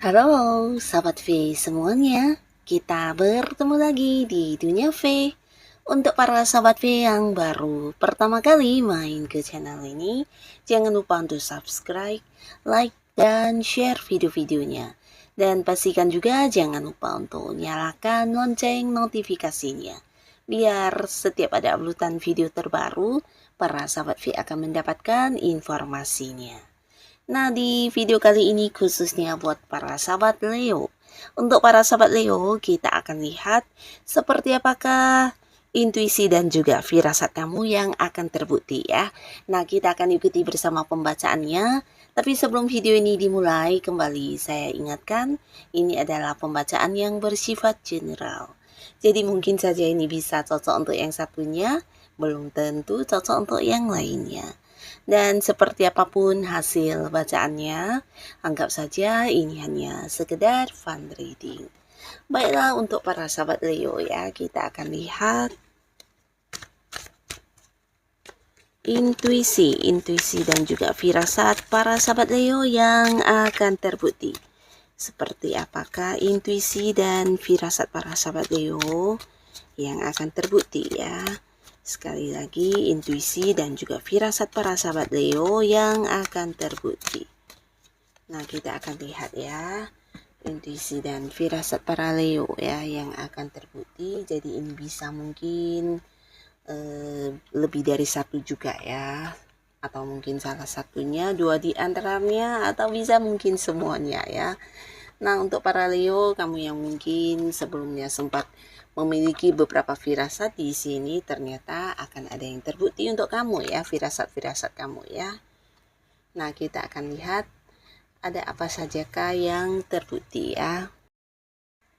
Halo, sahabat V semuanya. Kita bertemu lagi di Dunia V. Untuk para sahabat V yang baru pertama kali main ke channel ini, jangan lupa untuk subscribe, like, dan share video-videonya. Dan pastikan juga jangan lupa untuk nyalakan lonceng notifikasinya. Biar setiap ada uploadan video terbaru, para sahabat V akan mendapatkan informasinya. Nah, di video kali ini khususnya buat para sahabat Leo. Untuk para sahabat Leo, kita akan lihat seperti apakah intuisi dan juga firasat kamu yang akan terbukti ya. Nah, kita akan ikuti bersama pembacaannya. Tapi sebelum video ini dimulai, kembali saya ingatkan, ini adalah pembacaan yang bersifat general. Jadi mungkin saja ini bisa cocok untuk yang satunya, belum tentu cocok untuk yang lainnya. Dan seperti apapun hasil bacaannya, anggap saja ini hanya sekedar fun reading. Baiklah, untuk para sahabat Leo ya, kita akan lihat intuisi dan juga firasat para sahabat Leo yang akan terbukti. Seperti apakah intuisi dan firasat para sahabat Leo yang akan terbukti ya. Sekali lagi, intuisi dan juga firasat para sahabat Leo yang akan terbukti. Nah, kita akan lihat ya, intuisi dan firasat para Leo ya yang akan terbukti. Jadi ini bisa mungkin lebih dari satu juga ya, atau mungkin salah satunya, dua di antaranya, atau bisa mungkin semuanya ya. Nah, untuk para Leo, kamu yang mungkin sebelumnya sempat memiliki beberapa firasat, di sini ternyata akan ada yang terbukti untuk kamu ya, firasat-firasat kamu ya. Nah, kita akan lihat ada apa sajakah yang terbukti ya.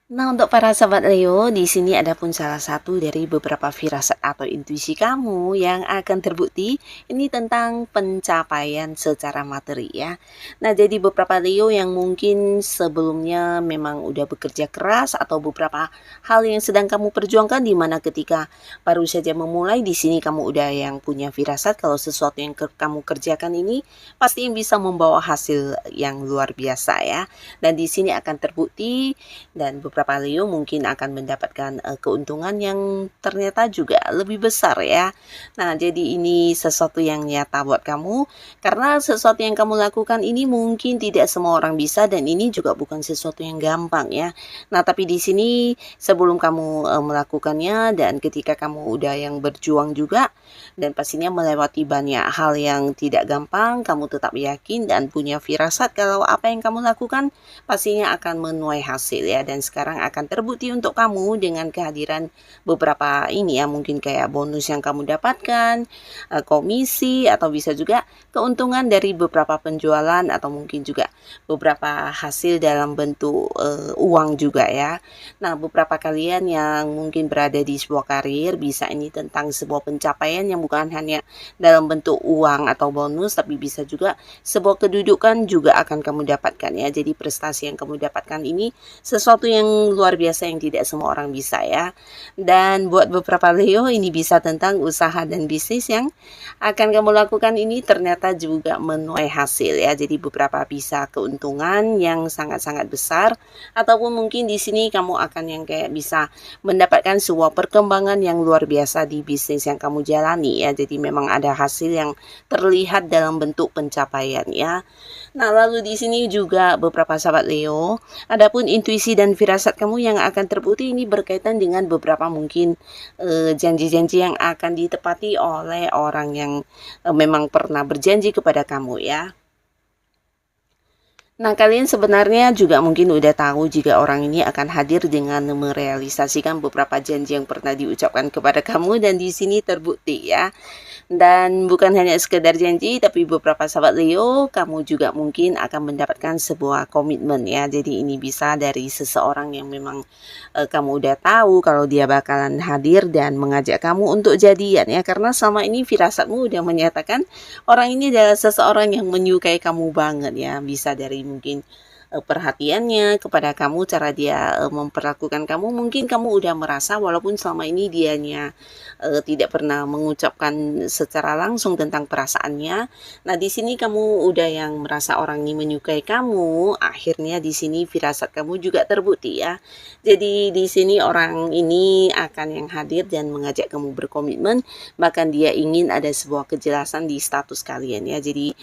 Nah, untuk para sahabat Leo, di sini ada pun salah satu dari beberapa firasat atau intuisi kamu yang akan terbukti. Ini tentang pencapaian secara materi ya. Nah, jadi beberapa Leo yang mungkin sebelumnya memang udah bekerja keras atau beberapa hal yang sedang kamu perjuangkan, di mana ketika baru saja memulai, di sini kamu udah yang punya firasat kalau sesuatu yang kamu kerjakan ini pasti bisa membawa hasil yang luar biasa ya. Dan di sini akan terbukti, dan beberapa Leo mungkin akan mendapatkan keuntungan yang ternyata juga lebih besar ya. Nah, jadi ini sesuatu yang nyata buat kamu, karena sesuatu yang kamu lakukan ini mungkin tidak semua orang bisa, dan ini juga bukan sesuatu yang gampang ya. Nah, tapi di sini sebelum kamu melakukannya, dan ketika kamu udah yang berjuang juga, dan pastinya melewati banyak hal yang tidak gampang, kamu tetap yakin dan punya firasat kalau apa yang kamu lakukan pastinya akan menuai hasil ya. Dan sekarang akan terbukti untuk kamu dengan kehadiran beberapa ini ya, mungkin kayak bonus yang kamu dapatkan, komisi, atau bisa juga keuntungan dari beberapa penjualan, atau mungkin juga beberapa hasil dalam bentuk uang juga ya. Nah, beberapa kalian yang mungkin berada di sebuah karir, bisa ini tentang sebuah pencapaian yang bukan hanya dalam bentuk uang atau bonus, tapi bisa juga sebuah kedudukan juga akan kamu dapatkan ya. Jadi prestasi yang kamu dapatkan ini sesuatu yang luar biasa yang tidak semua orang bisa ya. Dan buat beberapa Leo, ini bisa tentang usaha dan bisnis yang akan kamu lakukan ini ternyata juga menuai hasil ya. Jadi beberapa bisa keuntungan yang sangat-sangat besar, ataupun mungkin di sini kamu akan yang kayak bisa mendapatkan sebuah perkembangan yang luar biasa di bisnis yang kamu jalani ya. Jadi memang ada hasil yang terlihat dalam bentuk pencapaian ya. Nah, lalu di sini juga beberapa sahabat Leo, adapun intuisi dan firasat kamu yang akan terbukti ini berkaitan dengan beberapa mungkin janji-janji yang akan ditepati oleh orang yang memang pernah berjanji kepada kamu ya. Nah, kalian sebenarnya juga mungkin udah tahu jika orang ini akan hadir dengan merealisasikan beberapa janji yang pernah diucapkan kepada kamu, dan di sini terbukti ya. Dan bukan hanya sekedar janji, tapi beberapa sahabat Leo, kamu juga mungkin akan mendapatkan sebuah komitmen ya. Jadi ini bisa dari seseorang yang memang kamu udah tahu kalau dia bakalan hadir dan mengajak kamu untuk jadian ya. Karena selama ini firasatmu udah menyatakan orang ini adalah seseorang yang menyukai kamu banget ya. Bisa dari mungkin perhatiannya kepada kamu, cara dia memperlakukan kamu. Mungkin kamu udah merasa walaupun selama ini dianya tidak pernah mengucapkan secara langsung tentang perasaannya. Nah, di sini kamu udah yang merasa orang ini menyukai kamu, akhirnya di sini firasat kamu juga terbukti ya. Jadi di sini orang ini akan yang hadir dan mengajak kamu berkomitmen, bahkan dia ingin ada sebuah kejelasan di status kalian ya. Jadi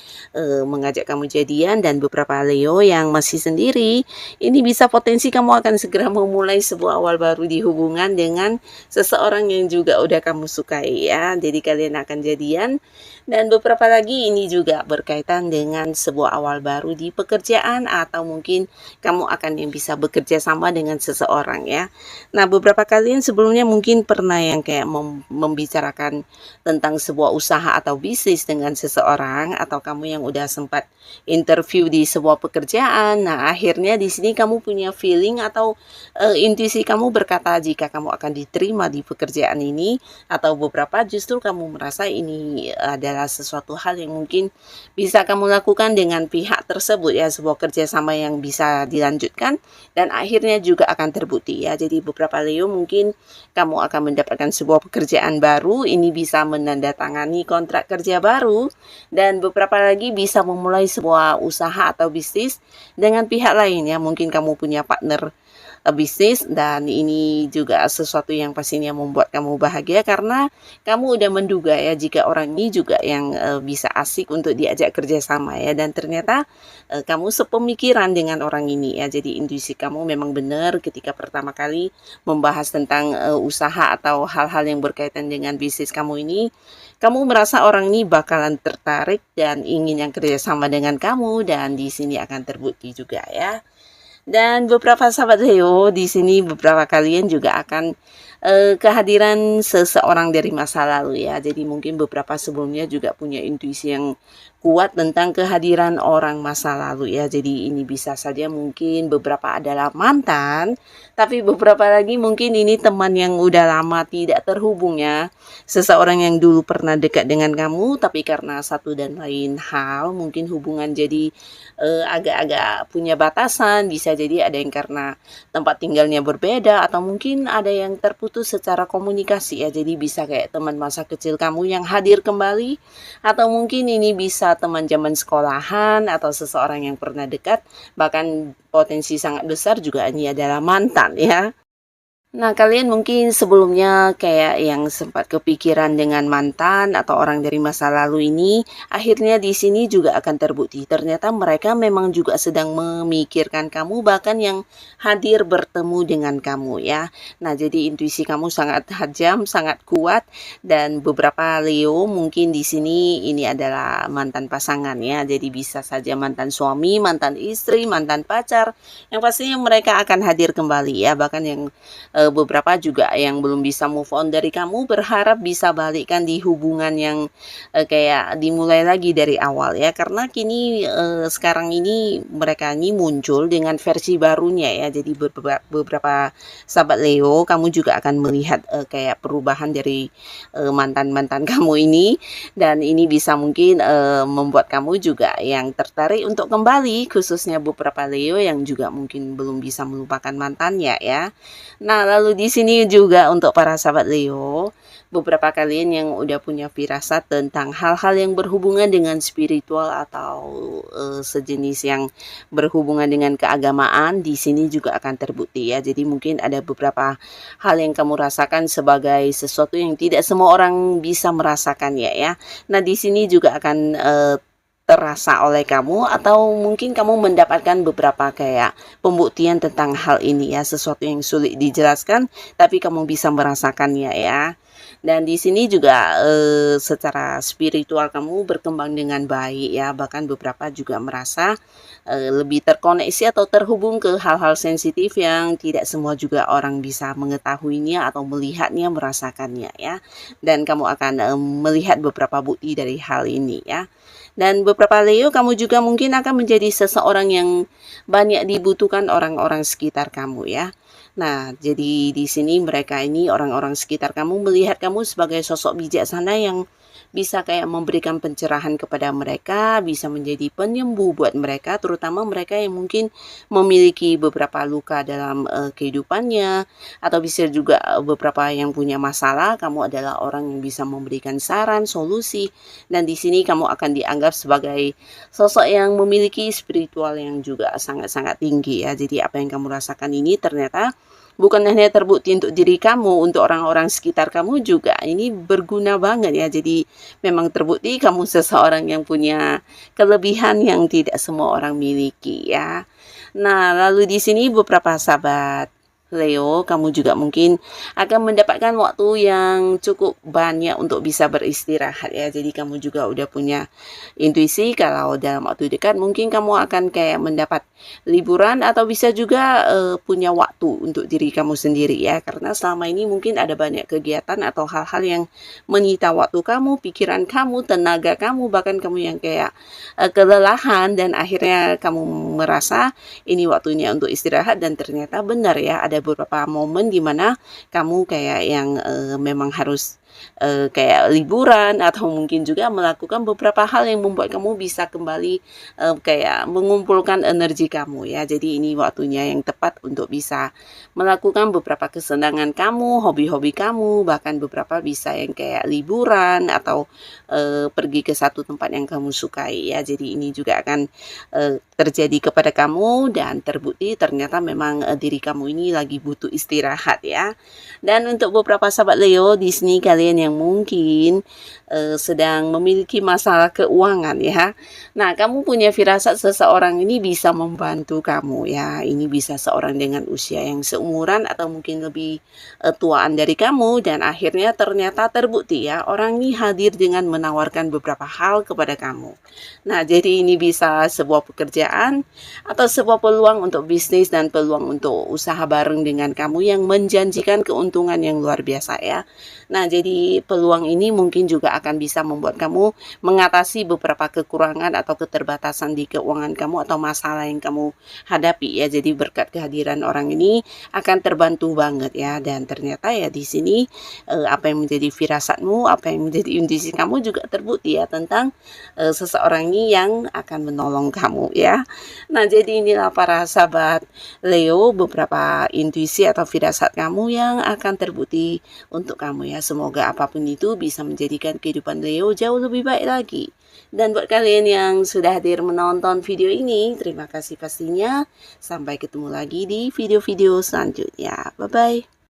mengajak kamu jadian, dan beberapa Leo yang masih sendiri, ini bisa potensi kamu akan segera memulai sebuah awal baru di hubungan dengan seseorang yang juga udah kamu sukai ya. Jadi kalian akan jadian, dan beberapa lagi ini juga berkaitan dengan sebuah awal baru di pekerjaan, atau mungkin kamu akan yang bisa bekerja sama dengan seseorang ya. Nah, beberapa kalian sebelumnya mungkin pernah yang kayak membicarakan tentang sebuah usaha atau bisnis dengan seseorang, atau kamu yang udah sempat interview di sebuah pekerjaan. Nah, akhirnya di sini kamu punya feeling atau intuisi kamu berkata jika kamu akan diterima di pekerjaan ini, atau beberapa justru kamu merasa ini adalah sesuatu hal yang mungkin bisa kamu lakukan dengan pihak tersebut ya, sebuah kerjasama yang bisa dilanjutkan dan akhirnya juga akan terbukti ya. Jadi beberapa Leo mungkin kamu akan mendapatkan sebuah pekerjaan baru, ini bisa menandatangani kontrak kerja baru, dan beberapa lagi bisa memulai sebuah usaha atau bisnis dengan pihak lain ya. Mungkin kamu punya partner bisnis, dan ini juga sesuatu yang pastinya membuat kamu bahagia karena kamu udah menduga ya jika orang ini juga yang bisa asik untuk diajak kerjasama ya, dan ternyata kamu sepemikiran dengan orang ini ya. Jadi intuisi kamu memang benar ketika pertama kali membahas tentang usaha atau hal-hal yang berkaitan dengan bisnis kamu ini. Kamu merasa orang ini bakalan tertarik dan ingin yang kerjasama dengan kamu, dan di sini akan terbukti juga ya. Dan beberapa sahabat Leo, di sini beberapa kalian juga akan kehadiran seseorang dari masa lalu ya. Jadi mungkin beberapa sebelumnya juga punya intuisi yang kuat tentang kehadiran orang masa lalu ya. Jadi ini bisa saja mungkin beberapa adalah mantan, tapi beberapa lagi mungkin ini teman yang udah lama tidak terhubung ya. Seseorang yang dulu pernah dekat dengan kamu, tapi karena satu dan lain hal mungkin hubungan jadi agak-agak punya batasan. Bisa jadi ada yang karena tempat tinggalnya berbeda, atau mungkin ada yang terputus secara komunikasi ya. Jadi bisa kayak teman masa kecil kamu yang hadir kembali, atau mungkin ini bisa teman zaman sekolahan atau seseorang yang pernah dekat, bahkan potensi sangat besar juga ini adalah mantan ya. Nah, kalian mungkin sebelumnya kayak yang sempat kepikiran dengan mantan atau orang dari masa lalu ini, akhirnya di sini juga akan terbukti. Ternyata mereka memang juga sedang memikirkan kamu, bahkan yang hadir bertemu dengan kamu ya. Nah, jadi intuisi kamu sangat tajam, sangat kuat, dan beberapa Leo mungkin di sini ini adalah mantan pasangan ya. Jadi bisa saja mantan suami, mantan istri, mantan pacar, yang pastinya mereka akan hadir kembali ya. Bahkan yang beberapa juga yang belum bisa move on dari kamu berharap bisa balikan di hubungan yang kayak dimulai lagi dari awal ya, karena kini sekarang ini mereka ini muncul dengan versi barunya ya. Jadi beberapa sahabat Leo, kamu juga akan melihat kayak perubahan dari mantan-mantan kamu ini, dan ini bisa mungkin membuat kamu juga yang tertarik untuk kembali, khususnya beberapa Leo yang juga mungkin belum bisa melupakan mantannya ya. Nah, lalu di sini juga untuk para sahabat Leo, beberapa kalian yang udah punya firasat tentang hal-hal yang berhubungan dengan spiritual atau sejenis yang berhubungan dengan keagamaan, di sini juga akan terbukti ya. Jadi mungkin ada beberapa hal yang kamu rasakan sebagai sesuatu yang tidak semua orang bisa merasakan ya. Nah, di sini juga akan terasa oleh kamu, atau mungkin kamu mendapatkan beberapa kayak pembuktian tentang hal ini ya, sesuatu yang sulit dijelaskan tapi kamu bisa merasakannya ya. Dan di sini juga secara spiritual kamu berkembang dengan baik ya, bahkan beberapa juga merasa lebih terkoneksi atau terhubung ke hal-hal sensitif yang tidak semua juga orang bisa mengetahuinya atau melihatnya, merasakannya ya. Dan kamu akan melihat beberapa bukti dari hal ini ya. Dan beberapa Leo, kamu juga mungkin akan menjadi seseorang yang banyak dibutuhkan orang-orang sekitar kamu ya. Nah, jadi di sini mereka ini orang-orang sekitar kamu melihat kamu sebagai sosok bijaksana yang bisa kayak memberikan pencerahan kepada mereka, bisa menjadi penyembuh buat mereka, terutama mereka yang mungkin memiliki beberapa luka dalam kehidupannya, atau bisa juga beberapa yang punya masalah. Kamu adalah orang yang bisa memberikan saran, solusi, dan di sini kamu akan dianggap sebagai sosok yang memiliki spiritual yang juga sangat-sangat tinggi ya. Jadi apa yang kamu rasakan ini ternyata bukan hanya terbukti untuk diri kamu, untuk orang-orang sekitar kamu juga ini berguna banget ya. Jadi memang terbukti kamu seseorang yang punya kelebihan yang tidak semua orang miliki ya. Nah, lalu di sini beberapa sahabat Leo, kamu juga mungkin akan mendapatkan waktu yang cukup banyak untuk bisa beristirahat ya. Jadi kamu juga udah punya intuisi kalau dalam waktu dekat mungkin kamu akan kayak mendapat liburan, atau bisa juga punya waktu untuk diri kamu sendiri ya. Karena selama ini mungkin ada banyak kegiatan atau hal-hal yang menyita waktu kamu, pikiran kamu, tenaga kamu, bahkan kamu yang kayak kelelahan, dan akhirnya kamu merasa ini waktunya untuk istirahat. Dan ternyata benar ya, ada beberapa momen di mana kamu kayak yang memang harus kayak liburan, atau mungkin juga melakukan beberapa hal yang membuat kamu bisa kembali kayak mengumpulkan energi kamu ya. Jadi ini waktunya yang tepat untuk bisa melakukan beberapa kesenangan kamu, hobi-hobi kamu, bahkan beberapa bisa yang kayak liburan atau pergi ke satu tempat yang kamu sukai ya. Jadi ini juga akan terjadi kepada kamu, dan terbukti ternyata memang diri kamu ini lagi butuh istirahat ya. Dan untuk beberapa sahabat Leo di sini, kalian yang mungkin sedang memiliki masalah keuangan ya. Nah, kamu punya firasat seseorang ini bisa membantu kamu ya. Ini bisa seorang dengan usia yang seumuran atau mungkin lebih tuaan dari kamu, dan akhirnya ternyata terbukti ya, orang ini hadir dengan menawarkan beberapa hal kepada kamu. Nah, jadi ini bisa sebuah pekerjaan atau sebuah peluang untuk bisnis dan peluang untuk usaha bareng dengan kamu yang menjanjikan keuntungan yang luar biasa ya. Nah, jadi peluang ini mungkin juga akan bisa membuat kamu mengatasi beberapa kekurangan atau keterbatasan di keuangan kamu atau masalah yang kamu hadapi ya. Jadi berkat kehadiran orang ini akan terbantu banget ya. Dan ternyata ya di sini apa yang menjadi firasatmu, apa yang menjadi intuisi kamu juga terbukti ya tentang seseorang ini yang akan menolong kamu ya. Nah, jadi inilah para sahabat Leo, beberapa intuisi atau firasat kamu yang akan terbukti untuk kamu ya. Semoga apapun itu bisa menjadikan kehidupan Leo jauh lebih baik lagi. Dan buat kalian yang sudah hadir menonton video ini, terima kasih pastinya. Sampai ketemu lagi di video-video selanjutnya. Bye-bye.